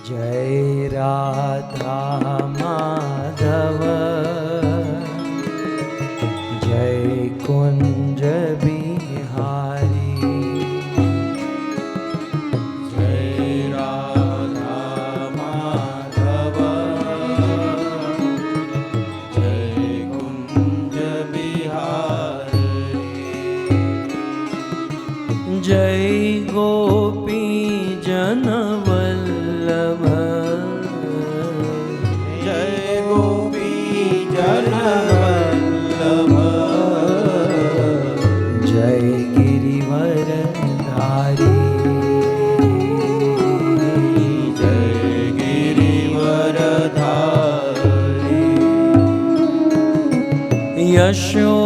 जय राधा माधव जय कुंज बिहारी। जय राधा माधव जय कुंज बिहारी। जय गोपी जन वल्लभ जय गोपी जन वल्लभ जय गिरिवर धारी। जय गिरिवर धारी। यशोदानंदन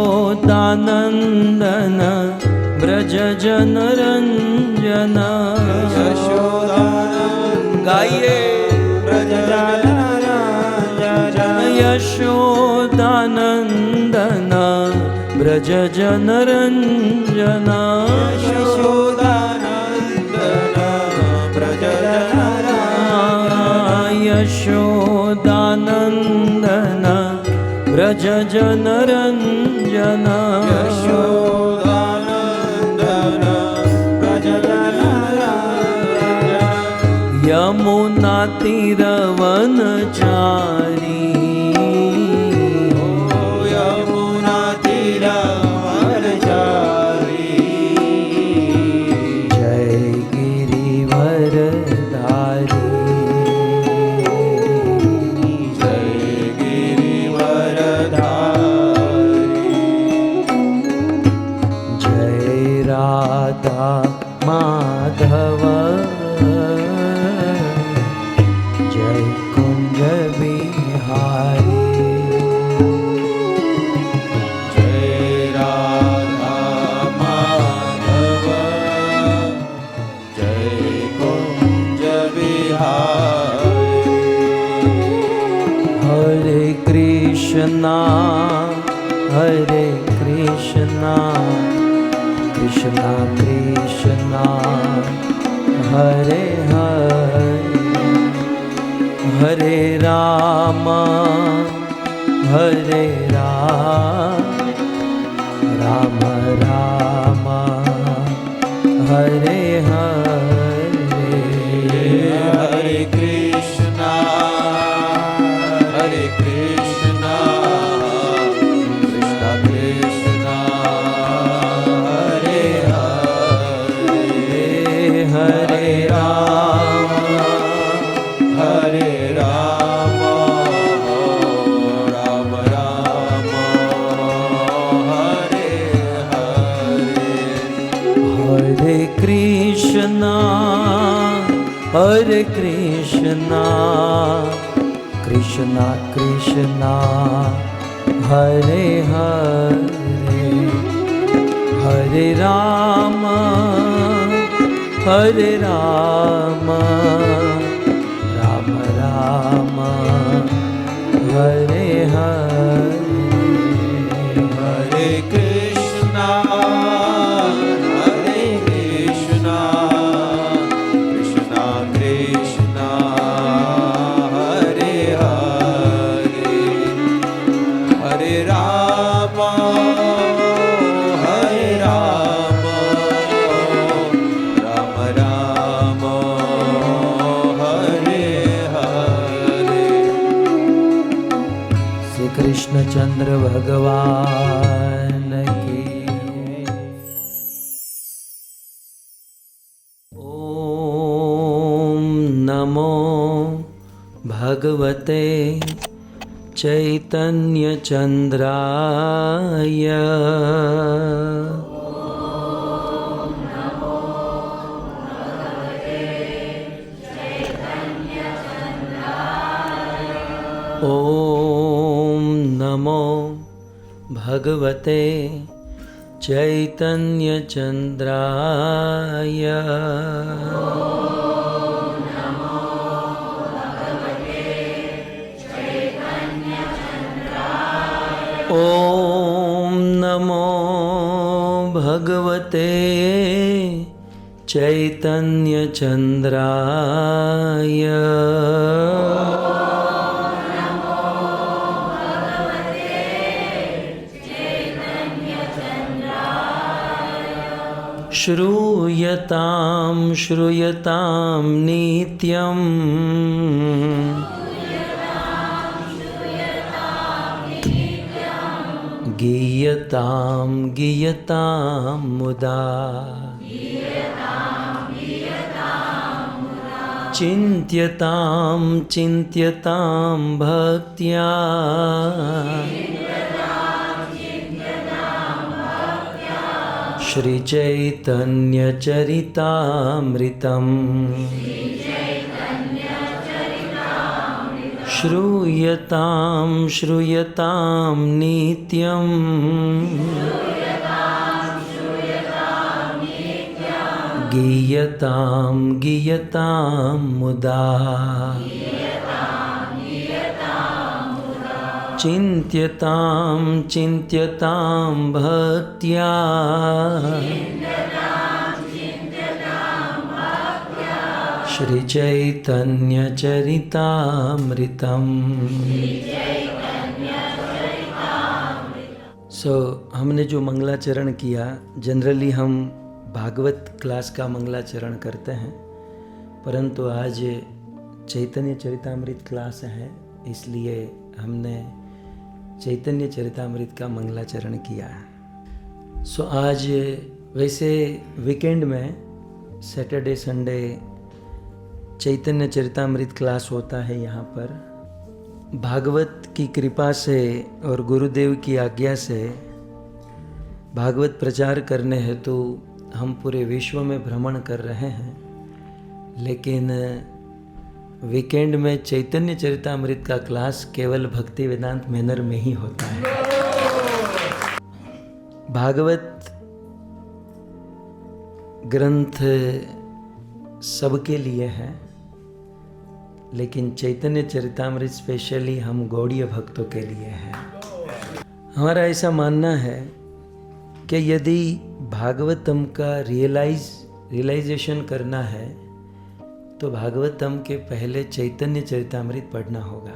ब्रज जन रंजन। यशोदानंदन गाइए ब्रज जन रंजन। यशोदानंदन ब्रज जन रंजन। यशोदानंदन ब्रज जन रंजन। यशोदानंदन ब्रज जन रंजन। यशोदानंदन ब्रज जन रंजन। यमुना तीर वनचारी। यमुना तीर वनचारी। जय गिरिवर धारी। जय गिरिवर धारी। जय राधा माधव जय कुंज बिहारी। जय राधा माधव जय कुंज बिहारी। हरे कृष्णा कृष्णा कृष्णा हरे हरे। हरे राम राम राम हरे हरे। हरे कृष्णा कृष्णा कृष्णा हरे हरे। हरे राम राम राम हरे हरे। हरे कृष्णा कृष्णा कृष्णा हरे हरे। हरे राम राम राम हरे हरे। हरे कृष्णा कृष्णा कृष्णा हरे हरे। हरे राम राम राम हरे हरे। श्री कृष्णचंद्र भगवान की। ओम नमो भगवते चैतन्य चंद्राय। ओम नमो भगवते चैतन्य चंद्राय। ओम नमो भगवते चैतन्य चंद्राय। श्रूयतां श्रूयतां नित्यम् गीयतां गीयतां मुदा चिन्त्यतां चिन्त्यतां भक्त्या श्रीचैतन्यचरितामृतम् श्रूयतां श्रूयतां नित्यम् गीयतां गीयतां मुदा चिन्त्यतां चिन्त्यतां भक्त्या श्रीचैतन्यचरितामृतम्। हमने जो मंगलाचरण किया, जनरली हम भागवत क्लास का मंगलाचरण करते हैं, परंतु आज चैतन्य चरितामृत क्लास है, इसलिए हमने चैतन्य चरितामृत का मंगलाचरण किया है। आज वैसे वीकेंड में सैटरडे संडे चैतन्य चरितामृत क्लास होता है यहाँ पर। भागवत की कृपा से और गुरुदेव की आज्ञा से भागवत प्रचार करने हेतु हम पूरे विश्व में भ्रमण कर रहे हैं, लेकिन वीकेंड में चैतन्य चरितामृत का क्लास केवल भक्ति वेदांत मैनर में ही होता है। भागवत ग्रंथ सबके लिए है, लेकिन चैतन्य चरितामृत स्पेशली हम गौड़ीय भक्तों के लिए है। हमारा ऐसा मानना है कि यदि भागवतम का रियलाइजेशन करना है तो भागवतम के पहले चैतन्य चरितामृत पढ़ना होगा।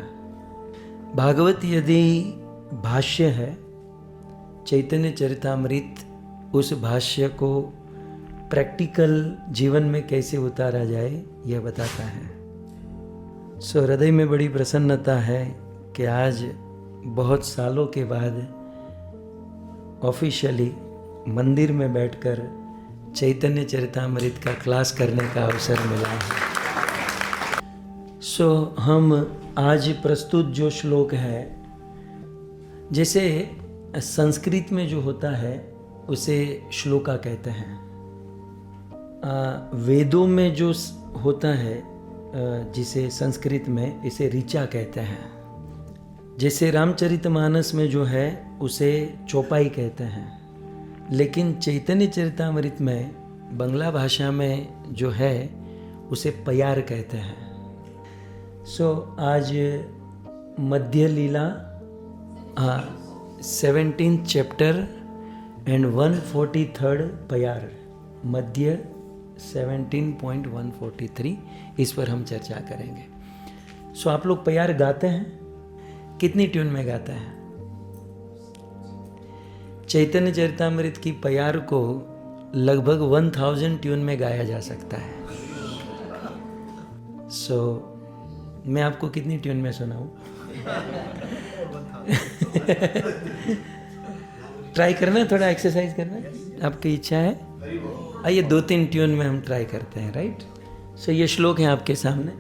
भागवत यदि भाष्य है, चैतन्य चरितामृत उस भाष्य को प्रैक्टिकल जीवन में कैसे उतारा जाए यह बताता है। हृदय में बड़ी प्रसन्नता है कि आज बहुत सालों के बाद ऑफिशियली मंदिर में बैठकर चैतन्य चरितामृत का क्लास करने का अवसर मिला है। हम आज प्रस्तुत जो श्लोक है, जैसे संस्कृत में जो होता है उसे श्लोका कहते हैं, वेदों में जो होता है जिसे संस्कृत में इसे ऋचा कहते हैं, जैसे रामचरितमानस में जो है उसे चौपाई कहते हैं, लेकिन चैतन्य चरितामृत में बंगला भाषा में जो है उसे पयार कहते हैं। आज मध्य लीला 17th चैप्टर एंड 143rd पयार, मध्य 17.143, इस पर हम चर्चा करेंगे। आप लोग पयार गाते हैं? कितनी ट्यून में गाते हैं? चैतन्य चरितामृत की पयार को लगभग 1000 ट्यून में गाया जा सकता है। मैं आपको कितनी ट्यून में सुनाऊं? ट्राई करना, थोड़ा एक्सरसाइज करना, आपकी इच्छा है? आइए 2-3 ट्यून में हम ट्राई करते हैं, राइट? ये श्लोक है आपके सामने।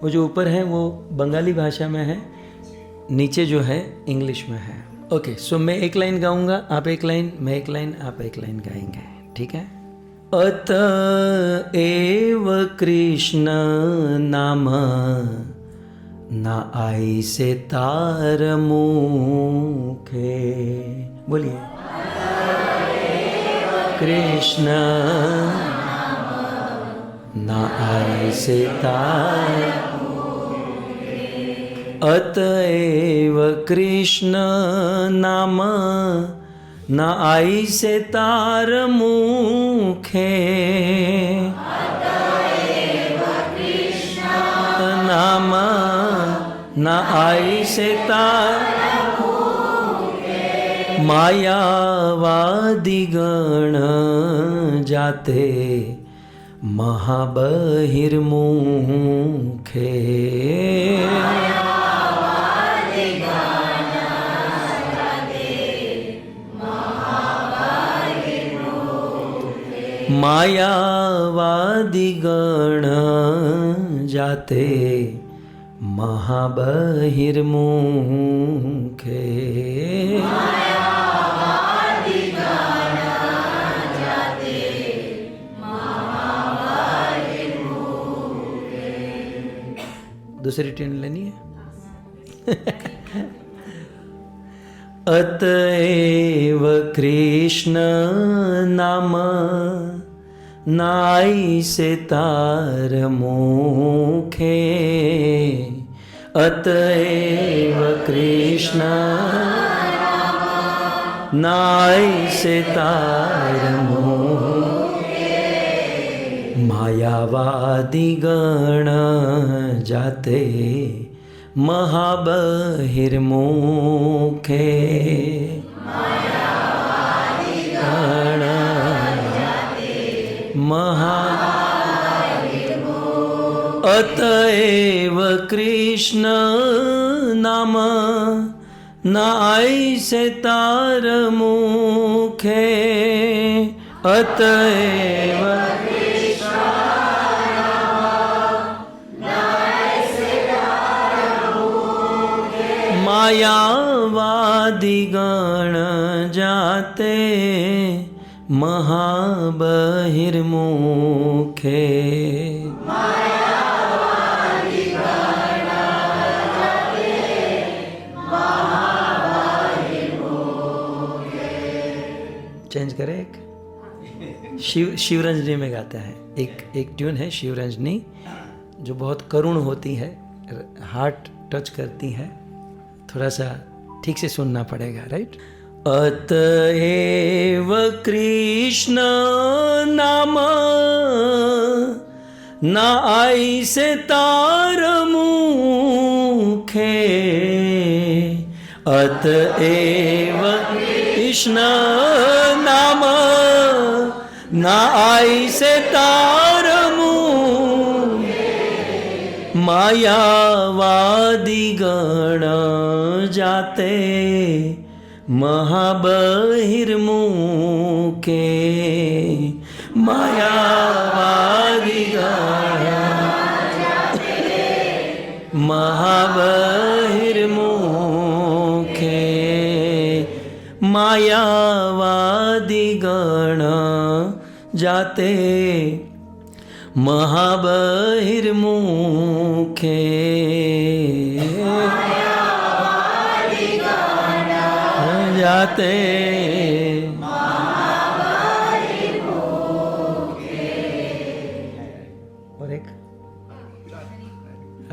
वो जो ऊपर है वो बंगाली भाषा में है, नीचे जो है इंग्लिश में है। ओके, मैं एक लाइन गाऊंगा, आप एक लाइन, मैं एक लाइन, आप एक लाइन गाएंगे, ठीक है? अत एव कृष्ण नाम न आइसे तार मुखे। बोलिए, कृष्ण न आइसे तार, अतएव कृष्ण नाम न आइसे तार मुखे, नाम न आइसे तार मायावादी गण जाते महाबहिर्मुखे मायावादी गण जाते महाबहिर्मुखे दूसरी ट्यून लेनी है। अतएव कृष्ण नाम नाई से तार मुखे अतएव कृष्ण नाई से तार मुखे मायावादी गण जाते महाबहिर्मुखे गण अतएव कृष्ण नाम नाई से तार मुखे अतएव मायावादी गण जाते महाबहिर्मुखे चेंज करें एक शिवरंजनी में गाता है एक ट्यून है शिवरंजनी जो बहुत करुण होती है हार्ट टच करती है थोड़ा सा ठीक से सुनना पड़ेगा राइट। अतएव कृष्ण नाम नाई से तार मुखे अतएव कृष्ण नाम नाई से तार मुखे मायावादी गण जाते महाबहिर्मुखे मायावादी गण महाबहिर्मुखे मायावादी गण जाते महाबहिर्मुखे जाते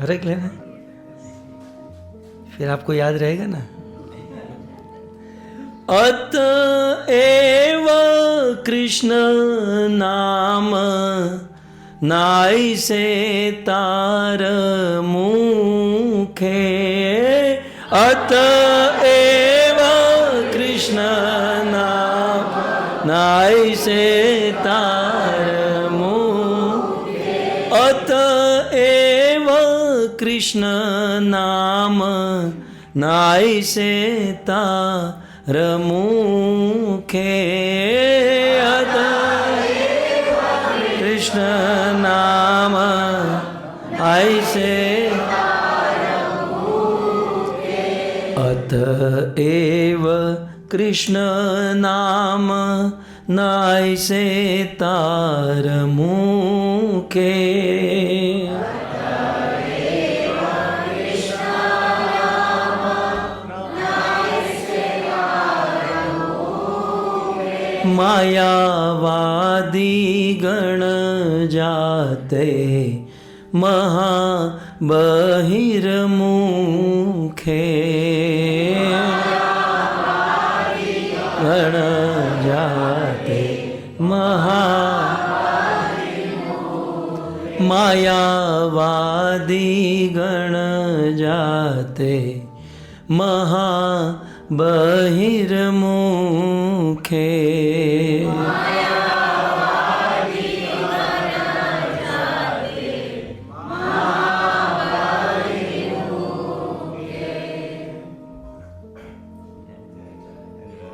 और एक लेना फिर आपको याद रहेगा ना। अतएव कृष्ण नाम नाई से तार मुखे अतएव कृष्ण नाम नाई से तार मुखे अतएव कृष्ण नाम नाई से तार मुखे कृष्ण नाम ऐसे अतएव कृष्ण नाम नाई से तार मुखे मायावादी गण जाते महाबहिर्मुखे गण जाते मायावादी गण जाते महाबहिर्मुखे बहिर्मुखे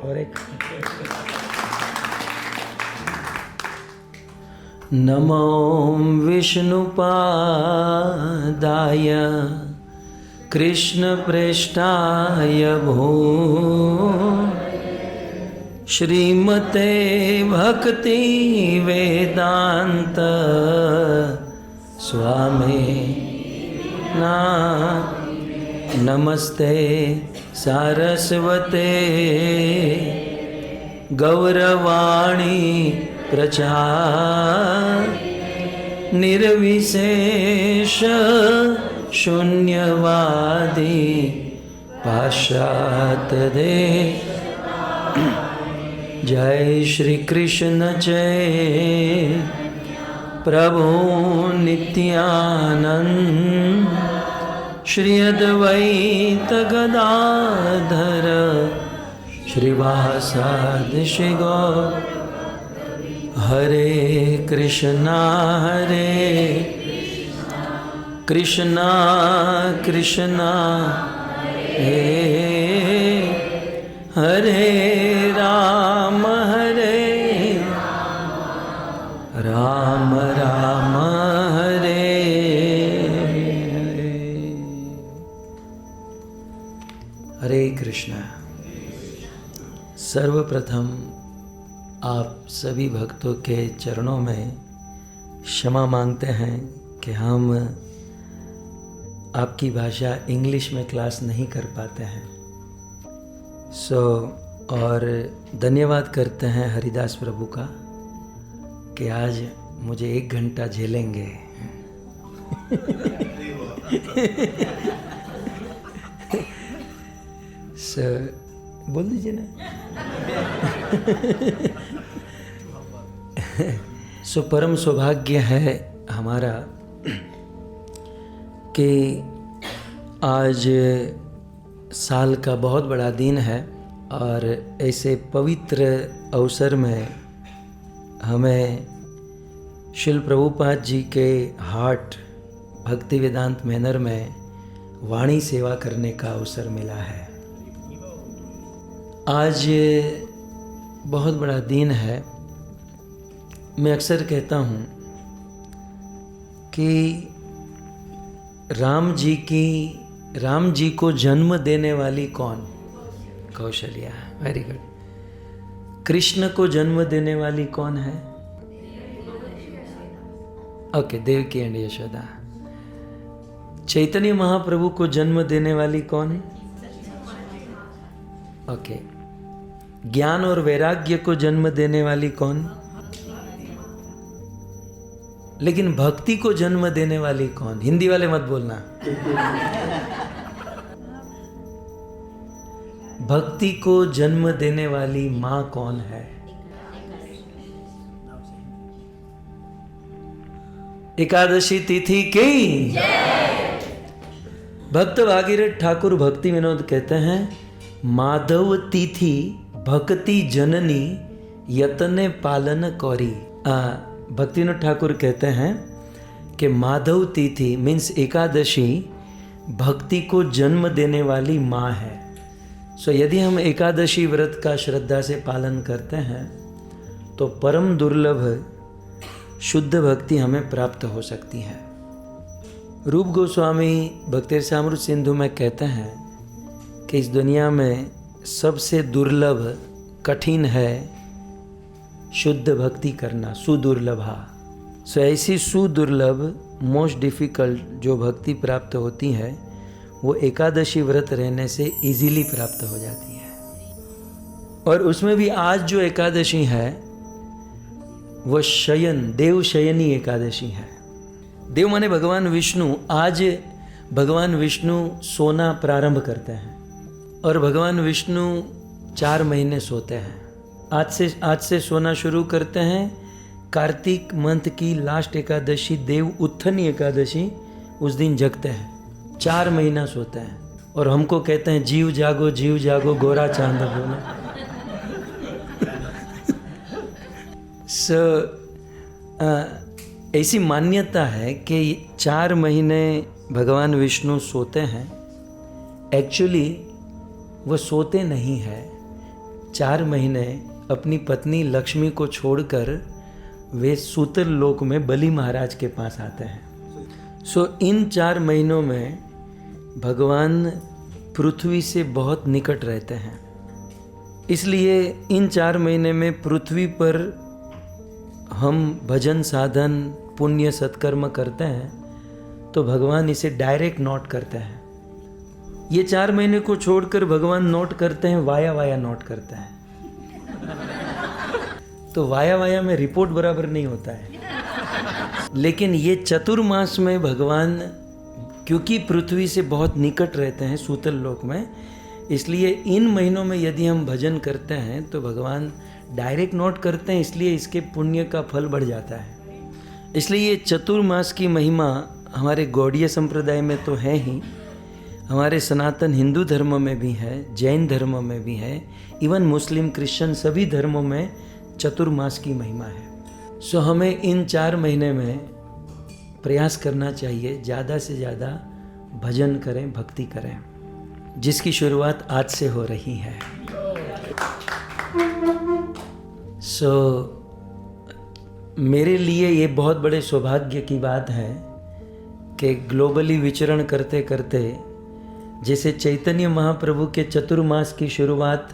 और एक नमो विष्णुपादाय कृष्णप्रेष्ठाय भो श्रीमते भक्ति वेदांत स्वामी ना नमस्ते सारस्वते गौरवाणी प्रचार निर्विशेष शून्यवादी पाश्चात्य दे जय श्री कृष्ण जय प्रभु नित्यानंद श्री अद्वैत गदाधर श्रीवासादि श्री गौर हरे कृष्णा कृष्णा हे हरे राम राम राम हरे हरे कृष्णा। सर्वप्रथम आप सभी भक्तों के चरणों में क्षमा मांगते हैं कि हम आपकी भाषा इंग्लिश में क्लास नहीं कर पाते हैं। और धन्यवाद करते हैं हरिदास प्रभु का कि आज मुझे 1 घंटा झेलेंगे। बोल दीजिए ना। परम सौभाग्य है हमारा कि आज साल का बहुत बड़ा दिन है और ऐसे पवित्र अवसर में हमें शिल प्रभुपाद जी के हाट भक्ति वेदांत मैनर में वाणी सेवा करने का अवसर मिला है। आज बहुत बड़ा दिन है। मैं अक्सर कहता हूँ कि राम जी को जन्म देने वाली कौन? कौशल्या। Very good. कृष्ण को जन्म देने वाली कौन है? Okay, Devaki and Yashoda. चैतन्य महाप्रभु को जन्म देने वाली कौन? ओके। ज्ञान और वैराग्य को जन्म देने वाली कौन? लेकिन भक्ति को जन्म देने वाली कौन? हिंदी वाले मत बोलना। भक्ति को जन्म देने वाली मां कौन है? एकादशी तिथि की भक्त भागीरथ ठाकुर भक्ति विनोद कहते हैं, माधव तिथि भक्ति जननी यतने पालन कौरी। भक्ति विनोद ठाकुर कहते हैं कि माधव तिथि मीन्स एकादशी भक्ति को जन्म देने वाली माँ है। यदि हम एकादशी व्रत का श्रद्धा से पालन करते हैं तो परम दुर्लभ शुद्ध भक्ति हमें प्राप्त हो सकती है। रूप गोस्वामी भक्ति रसामृत सिंधु में कहते हैं कि इस दुनिया में सबसे दुर्लभ कठिन है शुद्ध भक्ति करना, सुदुर्लभा। ऐसी सुदुर्लभ मोस्ट डिफ़िकल्ट जो भक्ति प्राप्त होती है वो एकादशी व्रत रहने से इजीली प्राप्त हो जाती है। और उसमें भी आज जो एकादशी है वो देव शयनी एकादशी है। देव माने भगवान विष्णु। आज भगवान विष्णु सोना प्रारंभ करते हैं और भगवान विष्णु 4 महीने सोते हैं। आज से सोना शुरू करते हैं। कार्तिक मंथ की लास्ट एकादशी देव उत्थनी एकादशी, उस दिन जगते हैं, 4 महीना सोते हैं। और हमको कहते हैं जीव जागो गोरा चांद बोलो। ऐसी मान्यता है कि 4 महीने भगवान विष्णु सोते हैं। एक्चुअली वो सोते नहीं हैं। 4 महीने अपनी पत्नी लक्ष्मी को छोड़कर वे सूतर लोक में बलि महाराज के पास आते हैं। इन 4 महीनों में भगवान पृथ्वी से बहुत निकट रहते हैं। इसलिए इन 4 महीने में पृथ्वी पर हम भजन साधन पुण्य सत्कर्म करते हैं तो भगवान इसे डायरेक्ट नोट करते हैं। ये 4 महीने को छोड़कर भगवान नोट करते हैं, वाया नोट करते हैं। तो वाया में रिपोर्ट बराबर नहीं होता है। लेकिन ये चतुर्मास में भगवान क्योंकि पृथ्वी से बहुत निकट रहते हैं सूतल लोक में, इसलिए इन महीनों में यदि हम भजन करते हैं तो भगवान डायरेक्ट नोट करते हैं, इसलिए इसके पुण्य का फल बढ़ जाता है। इसलिए ये चतुर्मास की महिमा हमारे गौड़ीय संप्रदाय में तो है ही, हमारे सनातन हिंदू धर्म में भी है, जैन धर्म में भी है, इवन मुस्लिम क्रिश्चियन सभी धर्मों में चतुर्मास की महिमा है। हमें इन 4 महीने में प्रयास करना चाहिए, ज़्यादा से ज़्यादा भजन करें, भक्ति करें, जिसकी शुरुआत आज से हो रही है। मेरे लिए ये बहुत बड़े सौभाग्य की बात है कि ग्लोबली विचरण करते करते जैसे चैतन्य महाप्रभु के चतुर्मास की शुरुआत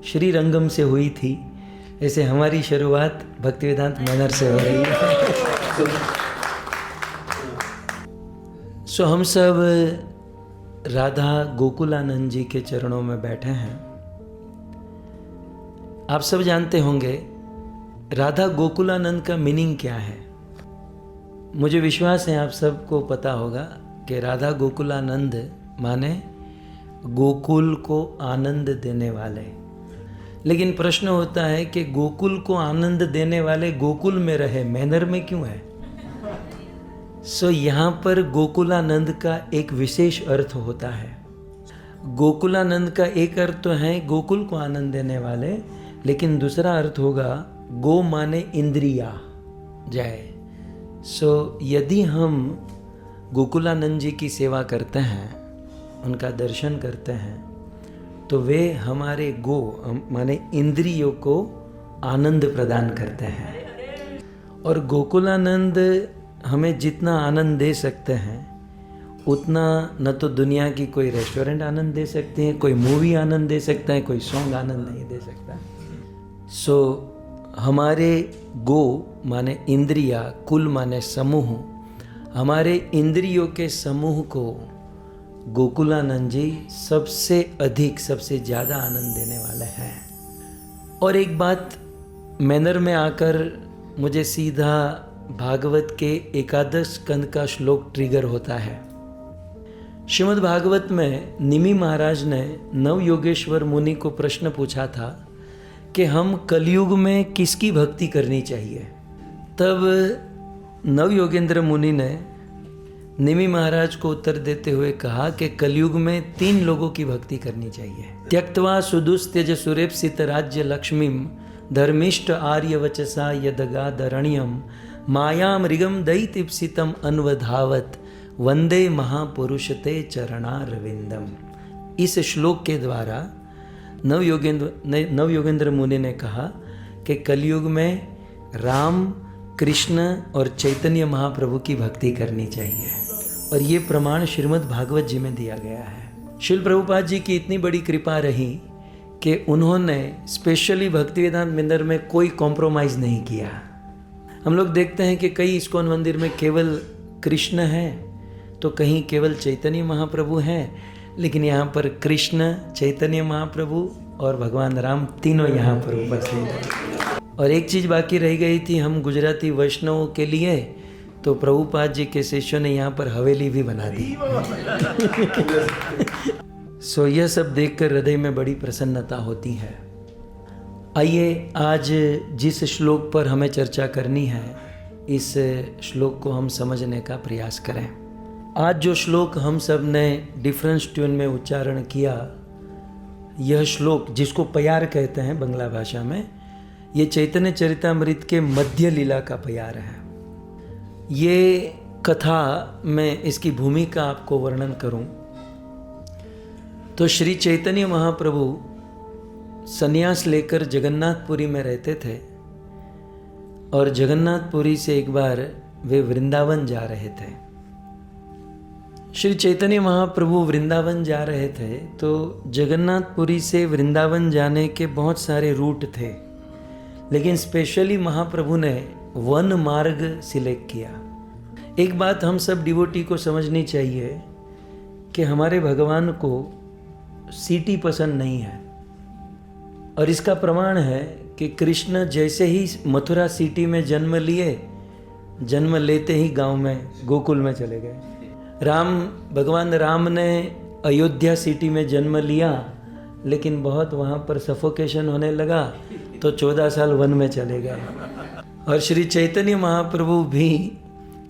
श्री रंगम से हुई थी, ऐसे हमारी शुरुआत भक्तिवेदांत मैनर से हो रही है। हम सब राधा गोकुलानंद जी के चरणों में बैठे हैं। आप सब जानते होंगे राधा गोकुलानंद का मीनिंग क्या है। मुझे विश्वास है आप सबको पता होगा कि राधा गोकुलानंद माने गोकुल को आनंद देने वाले। लेकिन प्रश्न होता है कि गोकुल को आनंद देने वाले गोकुल में रहे, मैनर में क्यों है? यहाँ पर गोकुलानंद का एक विशेष अर्थ होता है। गोकुलानंद का एक अर्थ तो है गोकुल को आनंद देने वाले, लेकिन दूसरा अर्थ होगा गो माने इंद्रिया जय। यदि हम गोकुलानंद जी की सेवा करते हैं, उनका दर्शन करते हैं, तो वे हमारे गो माने इंद्रियों को आनंद प्रदान करते हैं। और गोकुलानंद हमें जितना आनंद दे सकते हैं उतना न तो दुनिया की कोई रेस्टोरेंट आनंद दे सकते हैं, कोई मूवी आनंद दे सकता है, कोई सॉन्ग आनंद नहीं दे सकता। हमारे गो माने इंद्रिया, कुल माने समूह, हमारे इंद्रियों के समूह को गोकुलानंद जी सबसे अधिक सबसे ज़्यादा आनंद देने वाले हैं। और एक बात मैनर में आकर मुझे सीधा भागवत के 11 स्कंद का श्लोक ट्रिगर होता है। श्रीमद् भागवत में निमि महाराज ने नव योगेश्वर मुनि को प्रश्न पूछा था कि हम कलयुग में किसकी भक्ति करनी चाहिए। तब नव योगेंद्र मुनि ने निमि महाराज को उत्तर देते हुए कहा कि कलयुग में 3 लोगों की भक्ति करनी चाहिए। त्यक्त्वा सुदुस्त्यज सुरेप्सित राज्य लक्ष्मीम धर्मिष्ठ आर्य वचसा यदगादरण्यम माया मृगम दैतिप्सितम अन्वधावत वंदे महापुरुषते चरणारविंदम। इस श्लोक के द्वारा नव योगेंद्र मुनि ने कहा कि कलयुग में राम, कृष्ण और चैतन्य महाप्रभु की भक्ति करनी चाहिए। और ये प्रमाण श्रीमद् भागवत जी में दिया गया है। श्रील प्रभुपाद जी की इतनी बड़ी कृपा रही कि उन्होंने स्पेशली भक्तिवेदांत मंदिर में कोई कॉम्प्रोमाइज़ नहीं किया। हम लोग देखते हैं कि कई इस्कॉन मंदिर में केवल कृष्ण है तो कहीं केवल चैतन्य महाप्रभु हैं, लेकिन यहाँ पर कृष्ण, चैतन्य महाप्रभु और भगवान राम तीनों यहाँ पर उपस्थित हैं। और एक चीज़ बाकी रह गई थी हम गुजराती वैष्णवों के लिए, तो प्रभुपाद जी के शिष्यों ने यहाँ पर हवेली भी बना दी। यह सब देखकर हृदय में बड़ी प्रसन्नता होती है। आइए आज जिस श्लोक पर हमें चर्चा करनी है, इस श्लोक को हम समझने का प्रयास करें। आज जो श्लोक हम सब ने डिफरेंस ट्यून में उच्चारण किया, यह श्लोक जिसको प्यार कहते हैं बंगला भाषा में, ये चैतन्य चरितामृत के मध्य लीला का प्यार है। ये कथा में इसकी भूमिका आपको वर्णन करूं तो श्री चैतन्य महाप्रभु संन्यास लेकर जगन्नाथपुरी में रहते थे और जगन्नाथपुरी से एक बार वे वृंदावन जा रहे थे। श्री चैतन्य महाप्रभु वृंदावन जा रहे थे तो जगन्नाथपुरी से वृंदावन जाने के बहुत सारे रूट थे, लेकिन स्पेशली महाप्रभु ने वन मार्ग सिलेक्ट किया। एक बात हम सब डिवोटी को समझनी चाहिए कि हमारे भगवान को सिटी पसंद नहीं है, और इसका प्रमाण है कि कृष्ण जैसे ही मथुरा सिटी में जन्म लिए, जन्म लेते ही गांव में गोकुल में चले गए। भगवान राम ने अयोध्या सिटी में जन्म लिया, लेकिन बहुत वहाँ पर सफोकेशन होने लगा तो 14 साल वन में चले गए। और श्री चैतन्य महाप्रभु भी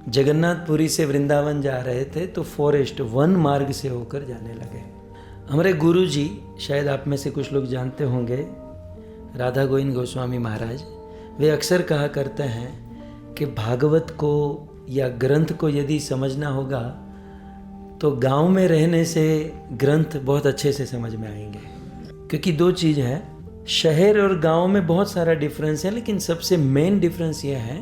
जगन्नाथपुरी से वृंदावन जा रहे थे तो फॉरेस्ट वन मार्ग से होकर जाने लगे। हमारे गुरु जी, शायद आप में से कुछ लोग जानते होंगे, राधा गोविंद गोस्वामी महाराज, वे अक्सर कहा करते हैं कि भागवत को या ग्रंथ को यदि समझना होगा तो गांव में रहने से ग्रंथ बहुत अच्छे से समझ में आएंगे। क्योंकि दो चीज़ है, शहर और गांव में बहुत सारा डिफरेंस है, लेकिन सबसे मेन डिफरेंस यह है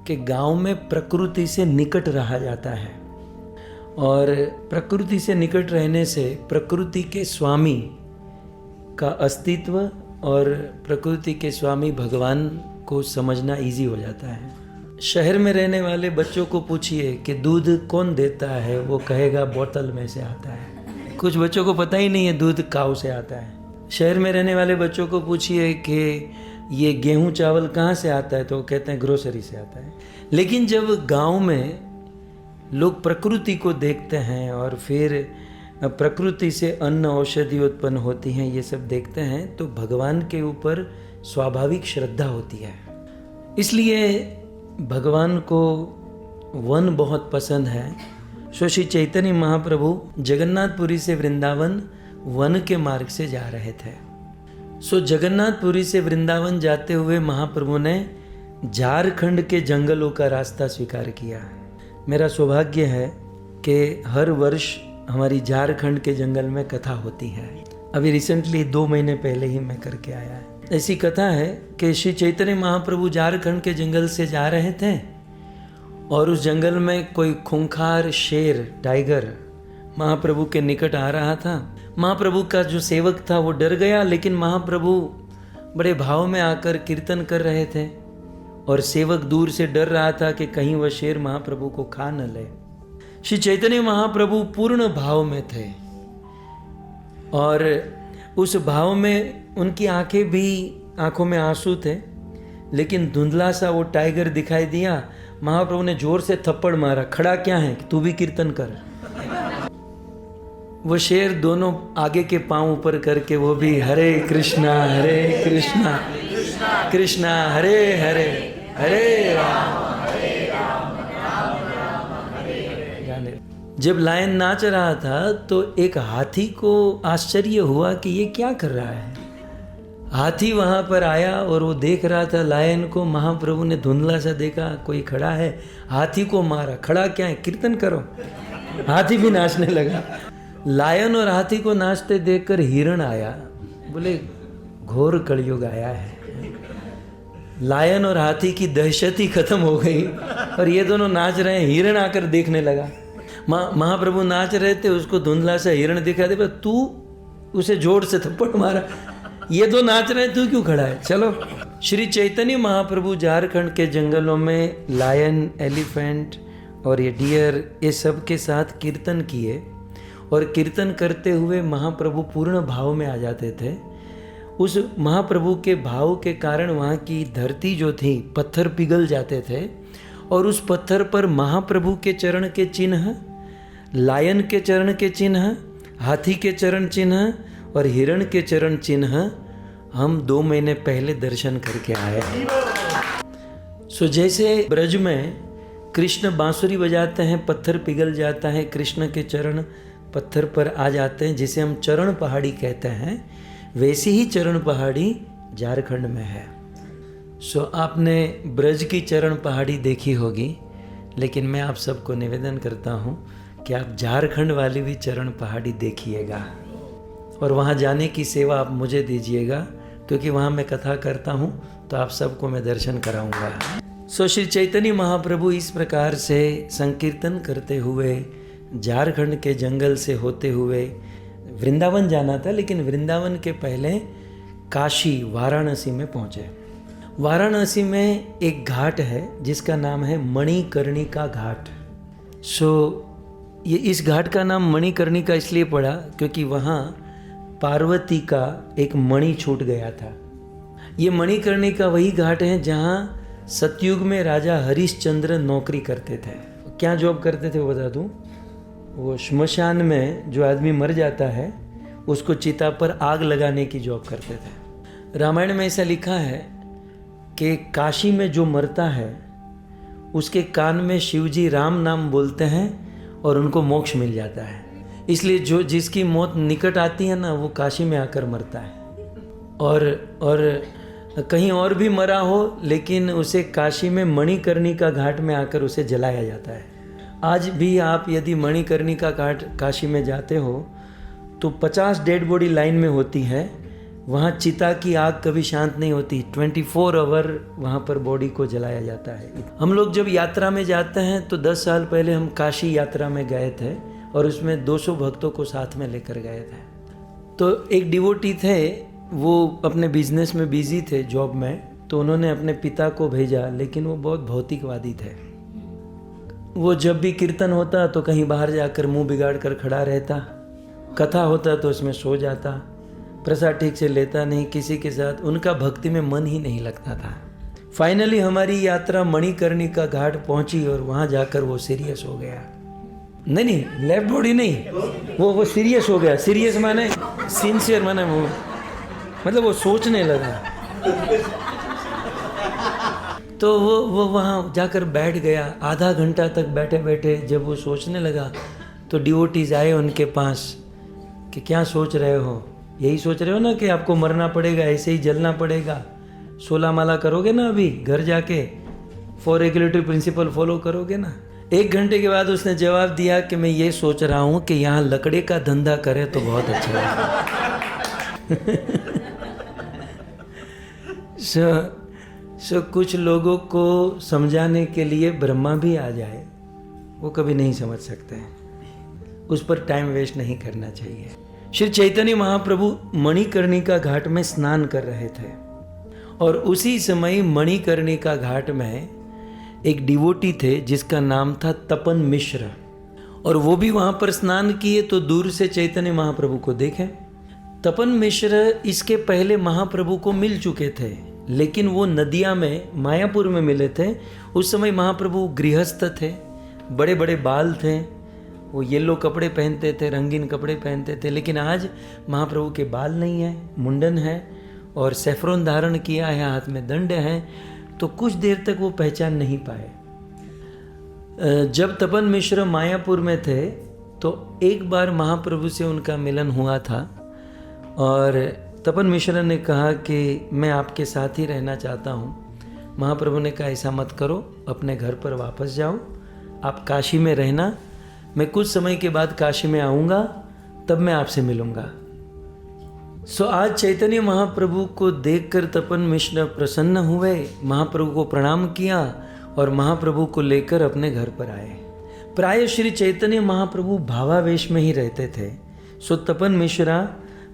कि गांव में प्रकृति से निकट रहा जाता है, और प्रकृति से निकट रहने से प्रकृति के स्वामी का अस्तित्व और प्रकृति के स्वामी भगवान को समझना इजी हो जाता है। शहर में रहने वाले बच्चों को पूछिए कि दूध कौन देता है, वो कहेगा बोतल में से आता है। कुछ बच्चों को पता ही नहीं है दूध काऊ से आता है। शहर में रहने वाले बच्चों को पूछिए कि ये गेहूं चावल कहाँ से आता है, तो वो कहते हैं ग्रोसरी से आता है। लेकिन जब गांव में लोग प्रकृति को देखते हैं और फिर प्रकृति से अन्न औषधि उत्पन्न होती हैं, ये सब देखते हैं, तो भगवान के ऊपर स्वाभाविक श्रद्धा होती है। इसलिए भगवान को वन बहुत पसंद है। सो श्री चैतन्य महाप्रभु जगन्नाथपुरी से वृंदावन वन के मार्ग से जा रहे थे। सो जगन्नाथपुरी से वृंदावन जाते हुए महाप्रभु ने झारखंड के जंगलों का रास्ता स्वीकार किया। मेरा सौभाग्य है कि हर वर्ष हमारी झारखंड के जंगल में कथा होती है। अभी रिसेंटली 2 महीने पहले ही मैं करके आया है। ऐसी कथा है कि श्री चैतन्य महाप्रभु झारखंड के जंगल से जा रहे थे और उस जंगल में कोई खूंखार शेर, टाइगर महाप्रभु के निकट आ रहा था। महाप्रभु का जो सेवक था वो डर गया, लेकिन महाप्रभु बड़े भाव में आकर कीर्तन कर रहे थे और सेवक दूर से डर रहा था कि कहीं वह शेर महाप्रभु को खा न ले। श्री चैतन्य महाप्रभु पूर्ण भाव में थे और उस भाव में उनकी आंखों में आंसू थे, लेकिन धुंधला सा वो टाइगर दिखाई दिया। महाप्रभु ने जोर से थप्पड़ मारा, खड़ा क्या है, तू भी कीर्तन कर। वो शेर दोनों आगे के पांव ऊपर करके वो भी हरे कृष्णा कृष्णा हरे हरे हरे राम गाने। जब लायन नाच रहा था तो एक हाथी को आश्चर्य हुआ कि ये क्या कर रहा है। हाथी वहां पर आया और वो देख रहा था लायन को। महाप्रभु ने धुंधला सा देखा कोई खड़ा है, हाथी को मारा, खड़ा क्या है, कीर्तन करो। हाथी भी नाचने लगा। लायन और हाथी को नाचते देखकर हिरण आया, बोले घोर कलयुग आया है। लायन और हाथी की दहशत ही खत्म हो गई और ये दोनों नाच रहे हैं। हिरण आकर देखने लगा। महाप्रभु नाच रहे थे, उसको धुंधला सा हिरण दिखा दे, तू उसे जोर से थप्पड़ मारा। ये दो नाच रहे, तू क्यों खड़ा है, चलो। श्री चैतन्य महाप्रभु झारखंड के जंगलों में लायन, एलिफेंट और ये डियर, ये सब के साथ कीर्तन किए और कीर्तन करते हुए महाप्रभु पूर्ण भाव में आ जाते थे। उस महाप्रभु के भाव के कारण वहाँ की धरती जो थी, पत्थर पिघल जाते थे और उस पत्थर पर महाप्रभु के चरण के चिन्ह, लायन के चरण के चिन्ह, हाथी के चरण चिन्ह और हिरण के चरण चिन्ह हम 2 महीने पहले दर्शन करके आए। सो जैसे ब्रज में कृष्ण बांसुरी बजाते हैं, पत्थर पिघल जाता है, कृष्ण के चरण पत्थर पर आ जाते हैं, जिसे हम चरण पहाड़ी कहते हैं। वैसी ही चरण पहाड़ी झारखंड में है। सो आपने ब्रज की चरण पहाड़ी देखी होगी, लेकिन मैं आप सबको निवेदन करता हूँ कि आप झारखंड वाली भी चरण पहाड़ी देखिएगा और वहाँ जाने की सेवा आप मुझे दीजिएगा, क्योंकि वहाँ मैं कथा करता हूँ तो आप सबको मैं दर्शन कराऊंगा। सो श्री चैतन्य महाप्रभु इस प्रकार से संकीर्तन करते हुए झारखंड के जंगल से होते हुए वृंदावन जाना था, लेकिन वृंदावन के पहले काशी वाराणसी में पहुँचे। वाराणसी में एक घाट है जिसका नाम है मणिकर्णिका घाट। सो ये इस घाट का नाम मणिकर्णिका इसलिए पड़ा क्योंकि वहाँ पार्वती का एक मणि छूट गया था। ये मणिकर्णिका वही घाट है जहाँ सतयुग में राजा हरिश्चंद्र नौकरी करते थे। क्या जॉब करते थे वो बता दूँ। वो श्मशान में जो आदमी मर जाता है उसको चिता पर आग लगाने की जॉब करते थे। रामायण में ऐसा लिखा है कि काशी में जो मरता है उसके कान में शिवजी राम नाम बोलते हैं और उनको मोक्ष मिल जाता है। इसलिए जो जिसकी मौत निकट आती है ना, वो काशी में आकर मरता है। और कहीं और भी मरा हो, लेकिन उसे काशी में मणिकर्णिका घाट में आकर उसे जलाया जाता है। आज भी आप यदि मणिकर्णिका घाट काशी में जाते हो तो 50 डेड बॉडी लाइन में होती है। वहाँ चिता की आग कभी शांत नहीं होती, 24 आवर वहाँ पर बॉडी को जलाया जाता है। हम लोग जब यात्रा में जाते हैं तो 10 साल पहले हम काशी यात्रा में गए थे और उसमें 200 भक्तों को साथ में लेकर गए थे। तो एक डिवोटी थे, वो अपने बिजनेस में बिजी थे, जॉब में, तो उन्होंने अपने पिता को भेजा, लेकिन वो बहुत भौतिकवादी थे। वो जब भी कीर्तन होता तो कहीं बाहर जाकर मुंह बिगाड़ कर खड़ा रहता, कथा होता तो उसमें सो जाता, प्रसाद ठीक से लेता नहीं, किसी के साथ उनका भक्ति में मन ही नहीं लगता था। फाइनली हमारी यात्रा मणिकर्णिका घाट पहुंची और वहां जाकर वो सीरियस हो गया। नहीं, लेफ्ट बॉडी नहीं, वो सीरियस हो गया। सीरियस माने सिंसियर माने वो, मतलब वो सोचने लगा। तो वो वहाँ जाकर बैठ गया। आधा घंटा तक बैठे बैठे जब वो सोचने लगा तो डिवोटीज आए उनके पास कि क्या सोच रहे हो? यही सोच रहे हो ना कि आपको मरना पड़ेगा, ऐसे ही जलना पड़ेगा, 16 माला करोगे ना अभी घर जाके, 4 रेगुलेटरी प्रिंसिपल फॉलो करोगे ना। 1 घंटे के बाद उसने जवाब दिया कि मैं ये सोच रहा हूँ कि यहाँ लकड़े का धंधा करे तो बहुत अच्छा है। सो कुछ लोगों को समझाने के लिए ब्रह्मा भी आ जाए, वो कभी नहीं समझ सकते हैं, उस पर टाइम वेस्ट नहीं करना चाहिए। श्री चैतन्य महाप्रभु मणिकर्णिका घाट में स्नान कर रहे थे और उसी समय मणिकर्णिका घाट में एक डिवोटी थे जिसका नाम था तपन मिश्र, और वो भी वहाँ पर स्नान किए तो दूर से चैतन्य महाप्रभु को देखे। तपन मिश्र इसके पहले महाप्रभु को मिल चुके थे, लेकिन वो नदिया में मायापुर में मिले थे। उस समय महाप्रभु गृहस्थ थे, बड़े बड़े बाल थे, वो येलो कपड़े पहनते थे, रंगीन कपड़े पहनते थे। लेकिन आज महाप्रभु के बाल नहीं है, मुंडन है और सैफरोन धारण किया है, हाथ में दंड है, तो कुछ देर तक वो पहचान नहीं पाए। जब तपन मिश्र मायापुर में थे तो एक बार महाप्रभु से उनका मिलन हुआ था और तपन मिश्र ने कहा कि मैं आपके साथ ही रहना चाहता हूँ। महाप्रभु ने कहा ऐसा मत करो, अपने घर पर वापस जाओ, आप काशी में रहना, मैं कुछ समय के बाद काशी में आऊँगा, तब मैं आपसे मिलूँगा। सो आज चैतन्य महाप्रभु को देखकर तपन मिश्र प्रसन्न हुए, महाप्रभु को प्रणाम किया और महाप्रभु को लेकर अपने घर पर आए। प्राय श्री चैतन्य महाप्रभु भावावेश में ही रहते थे। सो तपन मिश्रा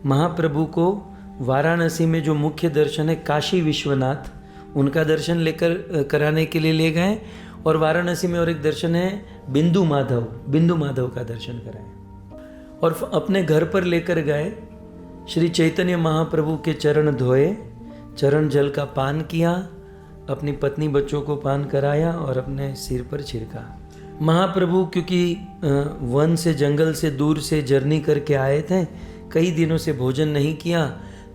महाप्रभु को वाराणसी में जो मुख्य दर्शन है काशी विश्वनाथ, उनका दर्शन लेकर कराने के लिए ले गए, और वाराणसी में और एक दर्शन है बिंदु माधव का दर्शन कराए और अपने घर पर लेकर गए। श्री चैतन्य महाप्रभु के चरण धोए, चरण जल का पान किया, अपनी पत्नी बच्चों को पान कराया और अपने सिर पर छिड़का। महाप्रभु क्योंकि वन से जंगल से दूर से जर्नी करके आए थे, कई दिनों से भोजन नहीं किया।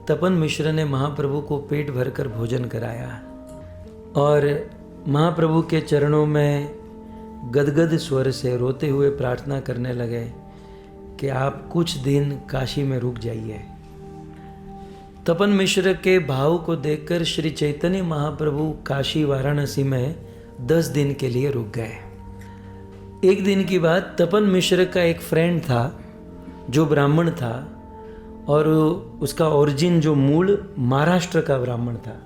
तपन मिश्र ने महाप्रभु को पेट भरकर भोजन कराया और महाप्रभु के चरणों में गदगद स्वर से रोते हुए प्रार्थना करने लगे कि आप कुछ दिन काशी में रुक जाइए। तपन मिश्र के भाव को देखकर श्री चैतन्य महाप्रभु काशी वाराणसी में 10 दिन के लिए रुक गए। एक दिन की बात, तपन मिश्र का एक फ्रेंड था जो ब्राह्मण था और उसका ओरिजिन जो मूल महाराष्ट्र का ब्राह्मण था।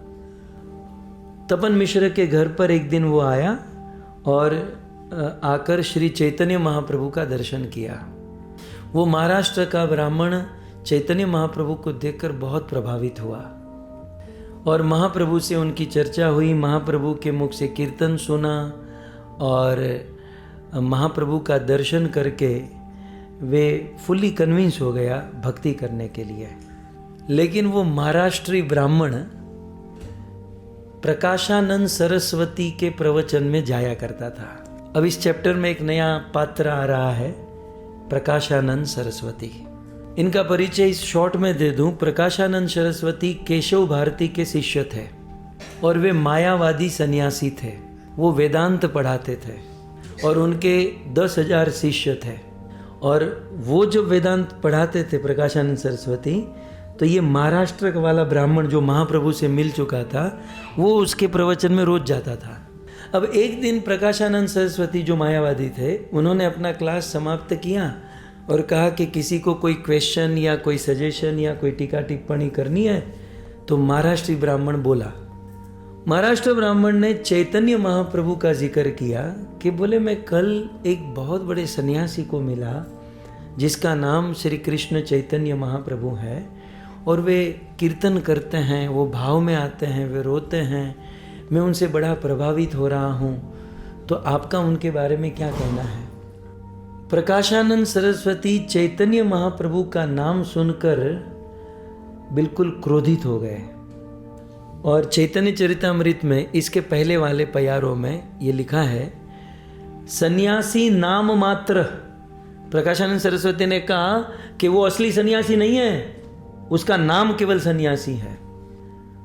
तपन मिश्र के घर पर एक दिन वो आया और आकर श्री चैतन्य महाप्रभु का दर्शन किया। वो महाराष्ट्र का ब्राह्मण चैतन्य महाप्रभु को देखकर बहुत प्रभावित हुआ और महाप्रभु से उनकी चर्चा हुई। महाप्रभु के मुख से कीर्तन सुना और महाप्रभु का दर्शन करके वे फुल्ली कन्विंस हो गया भक्ति करने के लिए। लेकिन वो महाराष्ट्री ब्राह्मण प्रकाशानंद सरस्वती के प्रवचन में जाया करता था। अब इस चैप्टर में एक नया पात्र आ रहा है, प्रकाशानंद सरस्वती। इनका परिचय इस शॉर्ट में दे दूं। प्रकाशानंद सरस्वती केशव भारती के शिष्य थे और वे मायावादी सन्यासी थे। वो वेदांत पढ़ाते थे और उनके 10,000 शिष्य थे। और वो जब वेदांत पढ़ाते थे प्रकाशानंद सरस्वती, तो ये महाराष्ट्र वाला ब्राह्मण जो महाप्रभु से मिल चुका था, वो उसके प्रवचन में रोज जाता था। अब एक दिन प्रकाशानंद सरस्वती जो मायावादी थे, उन्होंने अपना क्लास समाप्त किया और कहा कि किसी को कोई क्वेश्चन या कोई सजेशन या कोई टीका टिप्पणी करनी है। तो महाराष्ट्री ब्राह्मण बोला। महाराष्ट्र ब्राह्मण ने चैतन्य महाप्रभु का जिक्र किया कि बोले, मैं कल एक बहुत बड़े सन्यासी को मिला जिसका नाम श्री कृष्ण चैतन्य महाप्रभु है और वे कीर्तन करते हैं, वो भाव में आते हैं, वे रोते हैं, मैं उनसे बड़ा प्रभावित हो रहा हूँ, तो आपका उनके बारे में क्या कहना है। प्रकाशानंद सरस्वती चैतन्य महाप्रभु का नाम सुनकर बिल्कुल क्रोधित हो गए और चैतन्य चरितामृत में इसके पहले वाले प्यारों में ये लिखा है, सन्यासी नाम मात्र। प्रकाशानंद सरस्वती ने कहा कि वो असली सन्यासी नहीं है, उसका नाम केवल सन्यासी है।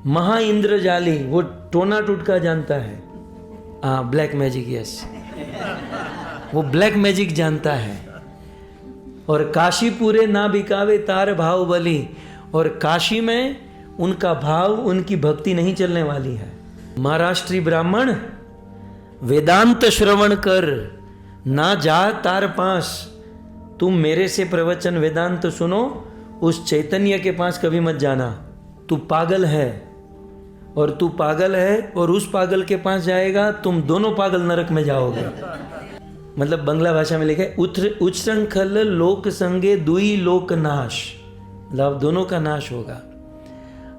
महा इंद्रजाली, वो टोना टुटका जानता है। ब्लैक मैजिक, यस, वो ब्लैक मैजिक जानता है। और काशी पूरे ना बिकावे तार भाव बली, और काशी में उनका भाव, उनकी भक्ति नहीं चलने वाली है। महाराष्ट्री ब्राह्मण, वेदांत श्रवण कर, ना जा तार पास। तुम मेरे से प्रवचन वेदांत सुनो, उस चैतन्य के पास कभी मत जाना। तू पागल है और तू पागल है और उस पागल के पास जाएगा, तुम दोनों पागल नरक में जाओगे। मतलब बंगला भाषा में लिखा है, उच्छृंखल लोक संगे दुई लोक नाश, मतलब दोनों का नाश होगा।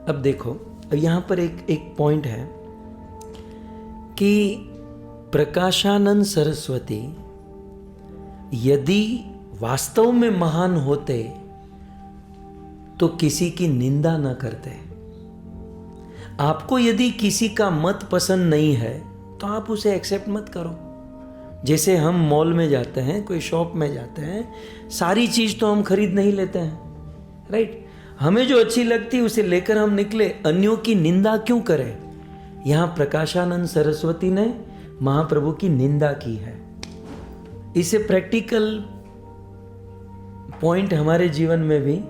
अब देखो, अब यहाँ पर एक पॉइंट है कि प्रकाशानंद सरस्वती यदि वास्तव में महान होते तो किसी की निंदा न करते। आपको यदि किसी का मत पसंद नहीं है तो आप उसे एक्सेप्ट मत करो। जैसे हम मॉल में जाते हैं, कोई शॉप में जाते हैं, सारी चीज तो हम खरीद नहीं लेते हैं, राइट। हमें जो अच्छी लगती है उसे लेकर हम निकले, अन्यों की निंदा क्यों करें। यहां प्रकाशानंद सरस्वती ने महाप्रभु की निंदा की है। इसे प्रैक्टिकल पॉइंट हमारे जीवन में भी,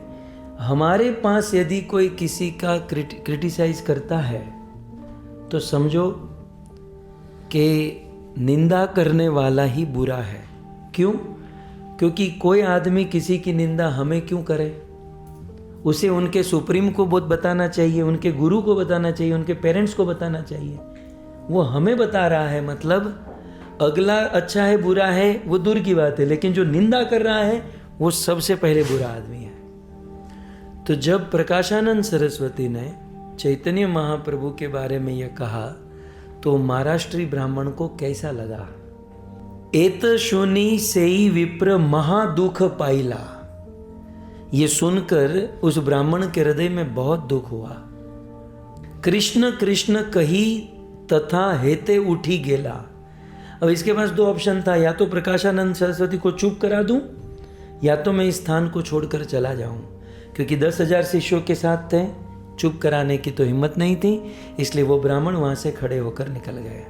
हमारे पास यदि कोई किसी का क्रिटिसाइज करता है तो समझो कि निंदा करने वाला ही बुरा है। क्यों? क्योंकि कोई आदमी किसी की निंदा हमें क्यों करे। उसे उनके सुप्रीम को बहुत बताना चाहिए, उनके गुरु को बताना चाहिए, उनके पेरेंट्स को बताना चाहिए। वो हमें बता रहा है, मतलब अगला अच्छा है बुरा है वो दूर की बात है, लेकिन जो निंदा कर रहा है वो सबसे पहले बुरा आदमी है। तो जब प्रकाशानंद सरस्वती ने चैतन्य महाप्रभु के बारे में यह कहा तो महाराष्ट्री ब्राह्मण को कैसा लगा। एत शुनि सेई विप्र महादुख पाइला, ये सुनकर उस ब्राह्मण के हृदय में बहुत दुख हुआ। कृष्ण कृष्ण कही तथा हेते उठी गेला। अब इसके पास दो ऑप्शन था, या तो प्रकाशानंद सरस्वती को चुप करा दूं या तो मैं इस स्थान को छोड़कर चला जाऊं, क्योंकि 10,000 शिष्यों के साथ थे, चुप कराने की तो हिम्मत नहीं थी, इसलिए वो ब्राह्मण वहां से खड़े होकर निकल गए।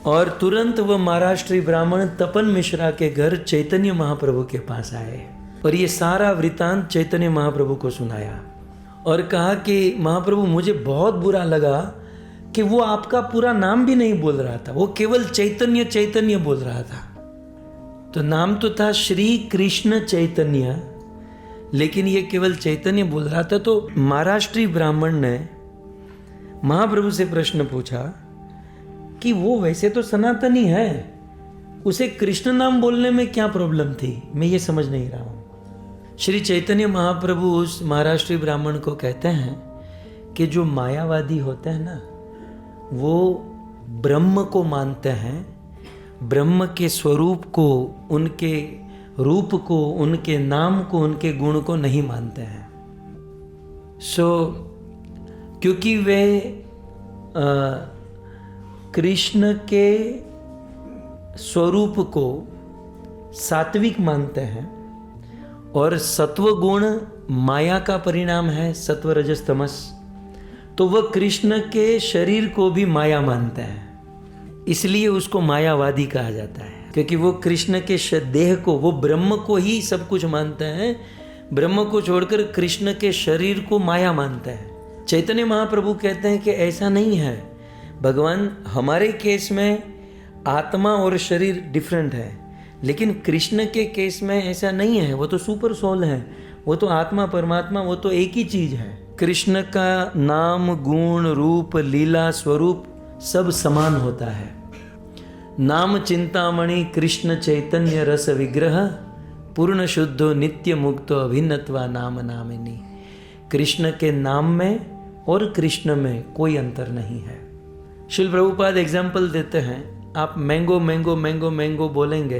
और तुरंत वह महाराष्ट्री ब्राह्मण तपन मिश्रा के घर चैतन्य महाप्रभु के पास आए और ये सारा वृतांत चैतन्य महाप्रभु को सुनाया और कहा कि महाप्रभु मुझे बहुत बुरा लगा कि वो आपका पूरा नाम भी नहीं बोल रहा था, वो केवल चैतन्य चैतन्य बोल रहा था। तो नाम तो था श्री कृष्ण चैतन्य, लेकिन ये केवल चैतन्य बोल रहा था। तो महाराष्ट्री ब्राह्मण ने महाप्रभु से प्रश्न पूछा कि वो वैसे तो सनातनी है, उसे कृष्ण नाम बोलने में क्या प्रॉब्लम थी, मैं ये समझ नहीं रहा हूँ। श्री चैतन्य महाप्रभु उस महाराष्ट्री ब्राह्मण को कहते हैं कि जो मायावादी होते हैं ना, वो ब्रह्म को मानते हैं, ब्रह्म के स्वरूप को, उनके रूप को, उनके नाम को, उनके गुण को नहीं मानते हैं। क्योंकि वे कृष्ण के स्वरूप को सात्विक मानते हैं और सत्व गुण माया का परिणाम है, सत्व रजस तमस, तो वह कृष्ण के शरीर को भी माया मानते हैं, इसलिए उसको मायावादी कहा जाता है। क्योंकि वो कृष्ण के देह को, वो ब्रह्म को ही सब कुछ मानते हैं, ब्रह्म को छोड़कर कृष्ण के शरीर को माया मानते हैं। चैतन्य महाप्रभु कहते हैं कि ऐसा नहीं है भगवान, हमारे केस में आत्मा और शरीर डिफरेंट है, लेकिन कृष्ण के केस में ऐसा नहीं है, वो तो सुपर सोल है, वो तो आत्मा परमात्मा, वो तो एक ही चीज है। कृष्ण का नाम, गुण, रूप, लीला, स्वरूप सब समान होता है। नाम चिंतामणि कृष्ण चैतन्य रस विग्रह पूर्ण शुद्धो नित्य मुक्तो अभिन्नत्वा नाम नामिनी। कृष्ण के नाम में और कृष्ण में कोई अंतर नहीं है। श्रील प्रभुपाद एग्जाम्पल देते हैं, आप मैंगो मैंगो मैंगो मैंगो बोलेंगे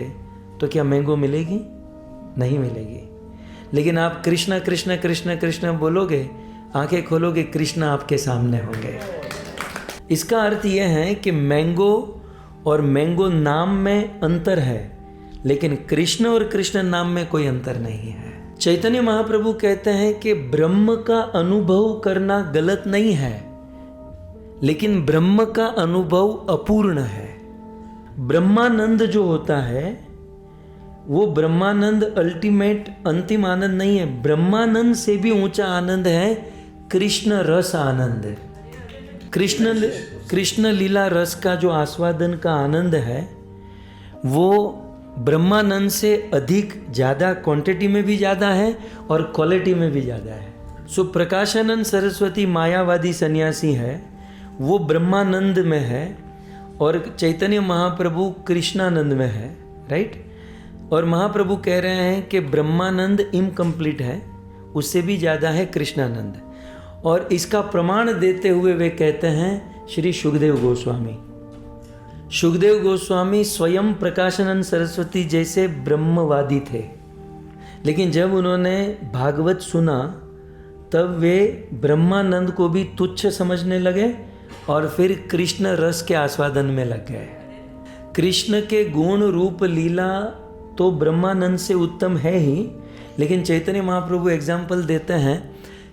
तो क्या मैंगो मिलेगी? नहीं मिलेगी। लेकिन आप कृष्ण कृष्ण कृष्ण कृष्ण बोलोगे, आंखें खोलोगे, कृष्ण आपके सामने होंगे। इसका अर्थ यह है कि मैंगो और मैंगो नाम में अंतर है, लेकिन कृष्ण और कृष्ण नाम में कोई अंतर नहीं है। चैतन्य महाप्रभु कहते हैं कि ब्रह्म का अनुभव करना गलत नहीं है, लेकिन ब्रह्म का अनुभव अपूर्ण है। ब्रह्मानंद जो होता है वो ब्रह्मानंद अल्टीमेट अंतिम आनंद नहीं है। ब्रह्मानंद से भी ऊंचा आनंद है कृष्ण रस आनंद। कृष्ण लीला रस का जो आस्वादन का आनंद है वो ब्रह्मानंद से अधिक, ज़्यादा क्वांटिटी में भी ज़्यादा है और क्वालिटी में भी ज़्यादा है। सो प्रकाशानंद सरस्वती मायावादी सन्यासी है, वो ब्रह्मानंद में है, और चैतन्य महाप्रभु कृष्णानंद में है, राइट। और महाप्रभु कह रहे हैं कि ब्रह्मानंद इनकम्प्लीट है, उससे भी ज़्यादा है कृष्णानंद। और इसका प्रमाण देते हुए वे कहते हैं श्री सुखदेव गोस्वामी। सुखदेव गोस्वामी स्वयं प्रकाशानंद सरस्वती जैसे ब्रह्मवादी थे, लेकिन जब उन्होंने भागवत सुना तब वे ब्रह्मानंद को भी तुच्छ समझने लगे और फिर कृष्ण रस के आस्वादन में लग गए। कृष्ण के गुण, रूप, लीला तो ब्रह्मानंद से उत्तम है ही, लेकिन चैतन्य महाप्रभु एग्जाम्पल देते हैं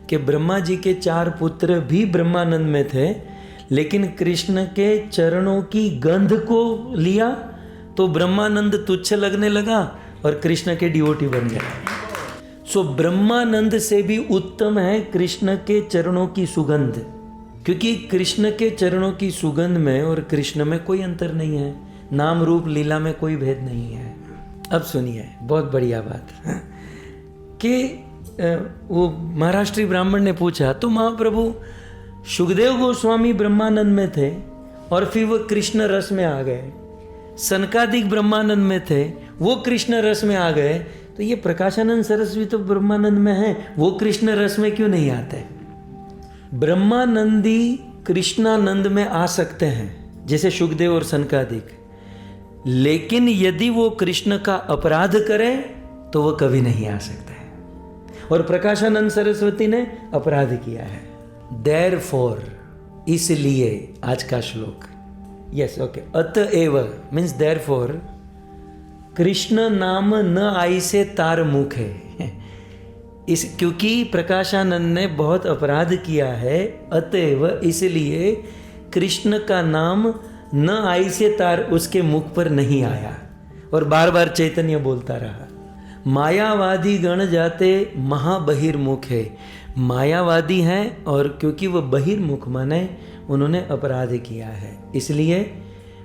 कि ब्रह्मा जी के 4 पुत्र भी ब्रह्मानंद में थे, लेकिन कृष्ण के चरणों की गंध को लिया तो ब्रह्मानंद तुच्छ लगने लगा और कृष्ण के डिवोटी बन गए। सो ब्रह्मानंद से भी उत्तम है कृष्ण के चरणों की सुगंध, क्योंकि कृष्ण के चरणों की सुगंध में और कृष्ण में कोई अंतर नहीं है, नाम रूप लीला में कोई भेद नहीं है। अब सुनिए बहुत बढ़िया बात कि वो महाराष्ट्री ब्राह्मण ने पूछा तो महाप्रभु सुखदेव गोस्वामी ब्रह्मानंद में थे और फिर वो कृष्ण रस में आ गए, सनकादिक ब्रह्मानंद में थे, वो कृष्ण रस में आ गए, तो ये प्रकाशानंद सरस्वती तो ब्रह्मानंद में है, वो कृष्ण रस में क्यों नहीं आते? ब्रह्मानंदी कृष्णानंद में आ सकते हैं जैसे सुखदेव और सनकादिक, लेकिन यदि वो कृष्ण का अपराध करें तो वो कभी नहीं आ सकते हैं, और प्रकाशानंद सरस्वती ने अपराध किया है। Therefore, इसलिए आज का श्लोक, यस ओके, अतएव मीन्स देयरफॉर कृष्ण नाम न आई से तार मुखे। इस क्योंकि प्रकाशानंद ने बहुत अपराध किया है, अतएव इसलिए कृष्ण का नाम न आई से तार उसके मुख पर नहीं आया। और बार बार चैतन्य बोलता रहा, मायावादी गण जाते महाबहिर्मुख है। मायावादी हैं और क्योंकि वो बहिर्मुख माने उन्होंने अपराध किया है, इसलिए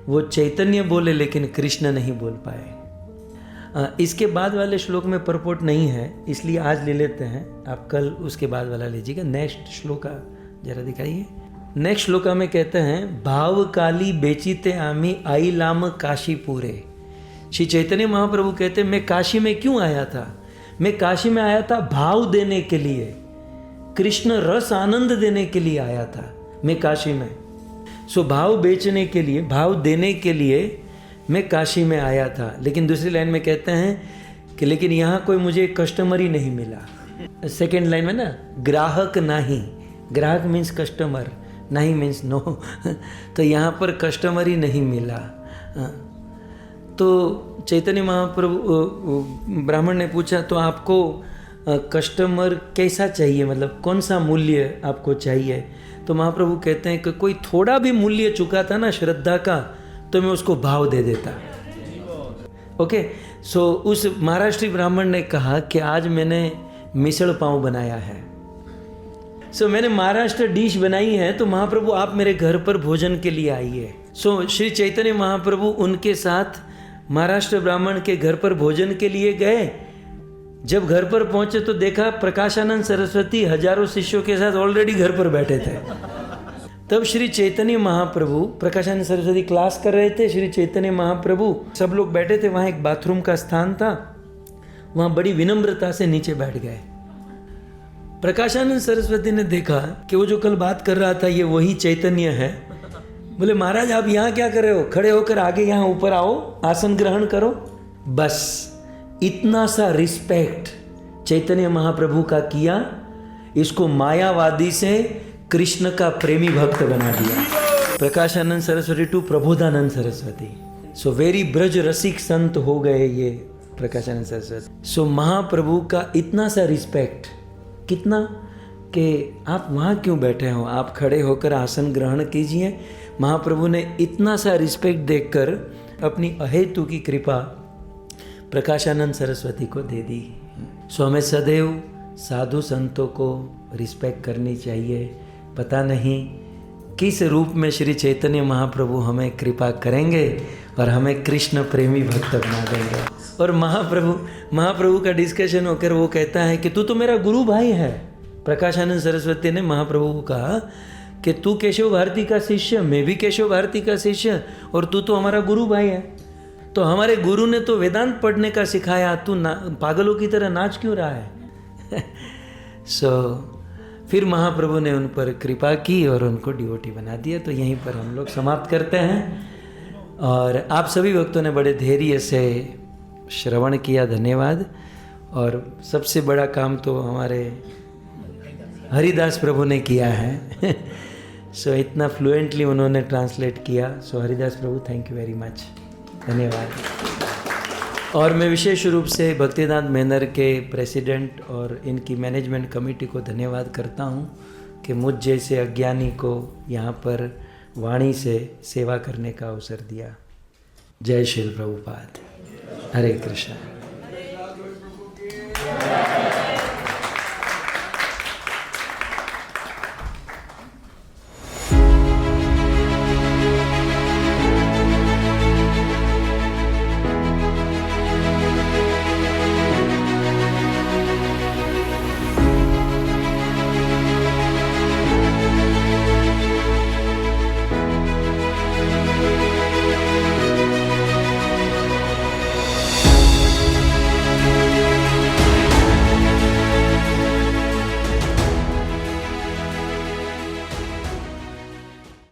वो चैतन्य बोले लेकिन कृष्ण नहीं बोल पाए। इसके बाद वाले श्लोक में परपोर्ट नहीं है, इसलिए आज ले लेते हैं, आप कल उसके बाद वाला लीजिएगा। नेक्स्ट श्लोका जरा दिखाइए। नेक्स्ट श्लोका में कहते हैं, भाव काली बेचीते आमी आई लाम काशीपुरे। श्री चैतन्य महाप्रभु कहते हैं, मैं काशी में क्यों आया था? मैं काशी में आया था भाव देने के लिए, कृष्ण रस आनंद देने के लिए आया था मैं काशी में। सो भाव बेचने के लिए, भाव देने के लिए मैं काशी में आया था। लेकिन दूसरी लाइन में कहते हैं कि लेकिन यहाँ कोई मुझे कस्टमर ही नहीं मिला। सेकेंड लाइन में ना, ग्राहक नहीं, ग्राहक मीन्स कस्टमर, नहीं मीन्स नो। तो यहाँ पर कस्टमर ही नहीं मिला। तो चैतन्य महाप्रभु ब्राह्मण ने पूछा, तो आपको कस्टमर कैसा चाहिए, मतलब कौन सा मूल्य आपको चाहिए? तो महाप्रभु कहते हैं कि कोई थोड़ा भी मूल्य चुकाता ना श्रद्धा का, तो मैं उसको भाव दे देता। ओके, सो उस महाराष्ट्री ब्राह्मण ने कहा कि आज मैंने मिसल पाव बनाया है। सो मैंने महाराष्ट्र डिश बनाई है, तो महाप्रभु आप मेरे घर पर भोजन के लिए आइए। सो श्री चैतन्य महाप्रभु उनके साथ महाराष्ट्र ब्राह्मण के घर पर भोजन के लिए गए। जब घर पर पहुंचे तो देखा प्रकाशानंद सरस्वती हजारों शिष्यों के साथ ऑलरेडी घर पर बैठे थे। तब श्री चैतन्य महाप्रभु, प्रकाशानंद सरस्वती क्लास कर रहे थे, श्री चैतन्य महाप्रभु सब लोग बैठे थे। वहाँ एक बाथरूम का स्थान था, वहाँ बड़ी विनम्रता से नीचे बैठ गए। प्रकाशानंद सरस्वती ने देखा कि वो जो कल बात कर रहा था ये वही चैतन्य है। बोले, महाराज आप यहाँ क्या कर रहे हो? खड़े होकर आगे यहाँ ऊपर आओ, आसन ग्रहण करो। बस इतना सा रिस्पेक्ट चैतन्य महाप्रभु का किया, इसको मायावादी से कृष्ण का प्रेमी भक्त बना दिया। Prakashananda Saraswati to Prabodhananda Saraswati. So very Braj रसिक संत हो गए ये प्रकाशानंद सरस्वती। सो महाप्रभु का इतना सा रिस्पेक्ट, कितना कि आप वहाँ क्यों बैठे हो, आप खड़े होकर आसन ग्रहण कीजिए। महाप्रभु ने इतना सा रिस्पेक्ट देखकर अपनी अहेतु की कृपा प्रकाशानंद सरस्वती को दे दी। सो हमें सदैव साधु संतों को रिस्पेक्ट करनी चाहिए। पता नहीं किस रूप में श्री चैतन्य महाप्रभु हमें कृपा करेंगे और हमें कृष्ण प्रेमी भक्त बना देंगे। और महाप्रभु का डिस्कशन होकर वो कहता है कि तू तो मेरा गुरु भाई है। प्रकाशानंद सरस्वती ने महाप्रभु को कहा कि तू केशव भारती का शिष्य, मैं भी केशव भारती का शिष्य, और तू तो हमारा गुरु भाई है। तो हमारे गुरु ने तो वेदांत पढ़ने का सिखाया, तू पागलों की तरह नाच क्यों रहा है? फिर महाप्रभु ने उन पर कृपा की और उनको डिवोटी बना दिया। तो यहीं पर हम लोग समाप्त करते हैं। और आप सभी भक्तों ने बड़े धैर्य से श्रवण किया, धन्यवाद। और सबसे बड़ा काम तो हमारे हरिदास प्रभु ने किया है। सो इतना फ्लुएंटली उन्होंने ट्रांसलेट किया। सो हरिदास प्रभु, थैंक यू वेरी मच, धन्यवाद। और मैं विशेष रूप से भक्तिदान मैनर के प्रेसिडेंट और इनकी मैनेजमेंट कमेटी को धन्यवाद करता हूँ कि मुझ जैसे अज्ञानी को यहाँ पर वाणी से सेवा करने का अवसर दिया। जय श्री प्रभुपाद। हरे कृष्ण।